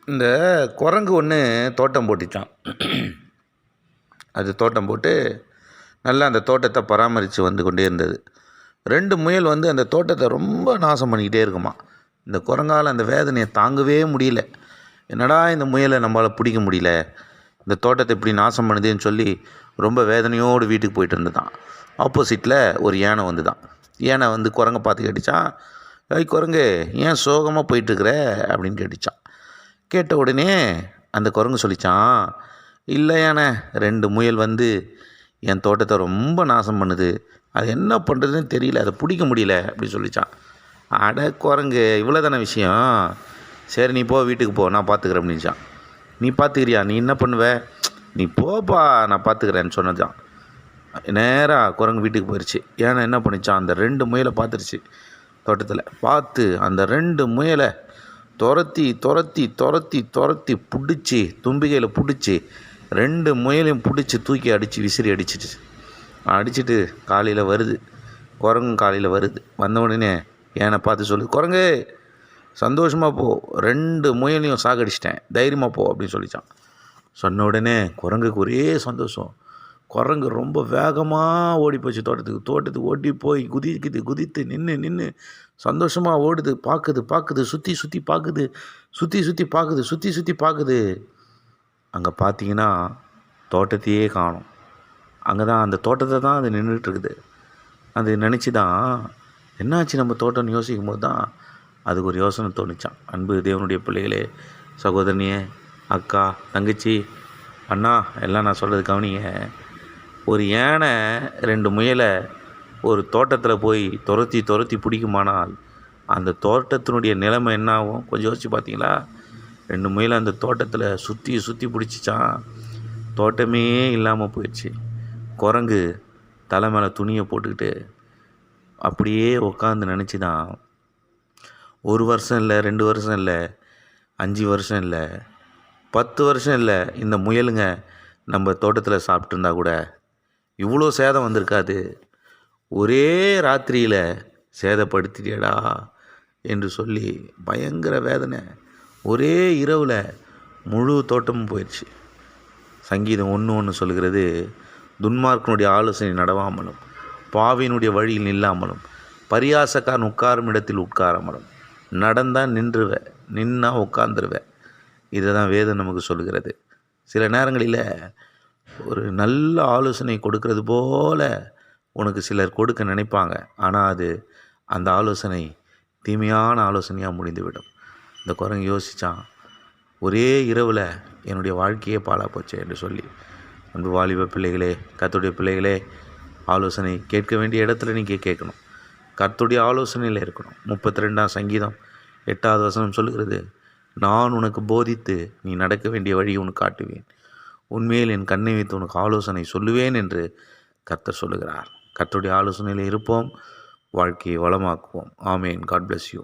இந்த குரங்கு ஒன்று தோட்டம் போட்டுச்சான். அது தோட்டம் போட்டு நல்லா அந்த தோட்டத்தை பராமரித்து வந்து கொண்டே இருந்தது. 2 முயல் வந்து அந்த தோட்டத்தை ரொம்ப நாசம் பண்ணிக்கிட்டே இருக்குமா. இந்த குரங்கால் அந்த வேதனையை தாங்கவே முடியல. என்னடா இந்த முயலை நம்மளால் பிடிக்க முடியல, இந்த தோட்டத்தை இப்படி நாசம் பண்ணுதுன்னு சொல்லி ரொம்ப வேதனையோடு வீட்டுக்கு போயிட்டு இருந்துதான். ஆப்போசிட்டில் ஒரு யானை வந்துதான். யானை வந்து குரங்கை பார்த்து கேட்டுச்சான், ஏய் குரங்கு, ஏன் சோகமாக போயிட்டுருக்குற அப்படின்னு கேட்டுச்சான். கேட்ட உடனே அந்த குரங்கு சொல்லிச்சான், இல்லை யானை, 2 முயல் வந்து என் தோட்டத்தை ரொம்ப நாசம் பண்ணுது, அது என்ன பண்ணுறதுன்னு தெரியல, அதை பிடிக்க முடியல அப்படி சொல்லிச்சான். அட குரங்கு, இவ்வளோ தானே விஷயம், சரி நீ போ, வீட்டுக்கு போ, நான் பார்த்துக்கிறேன் அப்படின்ச்சான். நீ பார்த்துக்கிறியா, நீ என்ன பண்ணுவ, நீ போப்பா, நான் பார்த்துக்கிறேன்னு சொன்னதான். நேராக குரங்கு வீட்டுக்கு போயிடுச்சு. ஏன்னா என்ன பண்ணிச்சான், அந்த 2 முயலை பார்த்துருச்சு. தோட்டத்தில் பார்த்து அந்த 2 முயலை துரத்தி துரத்தி துரத்தி துரத்தி பிடிச்சி, தும்பிக்கையில் பிடிச்சி 2 முயலையும் பிடிச்சி தூக்கி அடித்து விசிறி அடிச்சிட்டு காலையில் வருது. குரங்கும் காலையில் வருது. வந்த உடனே ஏனை பார்த்து சொல்லு, குரங்கு சந்தோஷமாக போ, 2 முயலையும் சாகடிச்சிட்டேன், தைரியமாக போ அப்படின்னு சொல்லிச்சான். சொன்ன உடனே குரங்குக்கு ஒரே சந்தோஷம். குரங்கு ரொம்ப வேகமாக ஓடி போச்சு தோட்டத்துக்கு ஓடி போய் குதித்து நின்று சந்தோஷமாக ஓடுது. பார்க்குது சுற்றி பார்க்குது. அங்கே பார்த்தீங்கன்னா தோட்டத்தையே காணும். அங்கே தான் அந்த தோட்டத்தை தான் அது நின்றுட்டுருக்குது. அது நினச்சி தான் என்னாச்சு நம்ம தோட்டம்னு யோசிக்கும் போது தான் அதுக்கு ஒரு யோசனை தோணுச்சான். அன்பு தேவனுடைய பிள்ளைகளே, சகோதரனியே, அக்கா, தங்கச்சி, அண்ணா, எல்லாம் நான் சொல்கிறது கவனிங்க. ஒரு யானை 2 முயலை ஒரு தோட்டத்தில் போய் துரத்தி பிடிக்குமானால் அந்த தோட்டத்தினுடைய நிலைமை என்ன ஆகும் கொஞ்சம் யோசிச்சு பார்த்தீங்களா? 2 முயலை அந்த தோட்டத்தில் சுற்றி பிடிச்சிச்சான். தோட்டமே இல்லாமல் போயிடுச்சு. குரங்கு தலை மேலே துணியை போட்டுக்கிட்டு அப்படியே உட்காந்து நினச்சி தான் 1 வருஷம் இல்லை, 2 வருஷம் இல்லை, 5 வருஷம் இல்லை, 10 வருஷம் இல்லை, இந்த முயலுங்க நம்ம தோட்டத்தில் சாப்பிட்ருந்தா கூட இவ்வளோ சேதம் வந்திருக்காது. ஒரே ராத்திரியில் சேதப்படுத்திட்டியடா என்று சொல்லி பயங்கர வேதனை. ஒரே இரவில் முழு தோட்டமும் போயிடுச்சு. சங்கீதம் 1:1 சொல்கிறது, துன்மார்க்கனுடைய ஆலோசனை நடவாமலும், பாவியினுடைய வழியில் நில்லாமலும், பரியாசக்காரன் உட்காரும் இடத்தில் உட்காராமலும், நடந்தால் நின்னா உட்காந்துருவேன். இதை தான் வேதம் நமக்கு சொல்கிறது. சில நேரங்களில் ஒரு நல்ல ஆலோசனை கொடுக்கறது போல் உனக்கு சிலர் கொடுக்க நினைப்பாங்க. ஆனால் அது அந்த ஆலோசனை தீமையான ஆலோசனையாக முடிந்துவிடும். இந்த குரங்கு யோசித்தான், ஒரே இரவில் என்னுடைய வாழ்க்கையே பாழாக போச்சு என்று சொல்லி. அன்பு வாலிப பிள்ளைகளே, கர்த்தருடைய பிள்ளைகளே, ஆலோசனை கேட்க வேண்டிய இடத்துல நீங்கள் கேட்கணும். கர்த்தருடைய ஆலோசனையில் இருக்கணும். 32ஆம் சங்கீதம் 8வது வசனம் சொல்லுகிறது, நான் உனக்கு போதித்து நீ நடக்க வேண்டிய வழியை உனக்கு காட்டுவேன், உண்மையில் என் கண்ணை வைத்து உனக்கு ஆலோசனை சொல்லுவேன் என்று கர்த்தர் சொல்லுகிறார். கர்த்தருடைய ஆலோசனையில் இருப்போம், வாழ்க்கையை வளமாக்குவோம். ஆமேன். God bless you.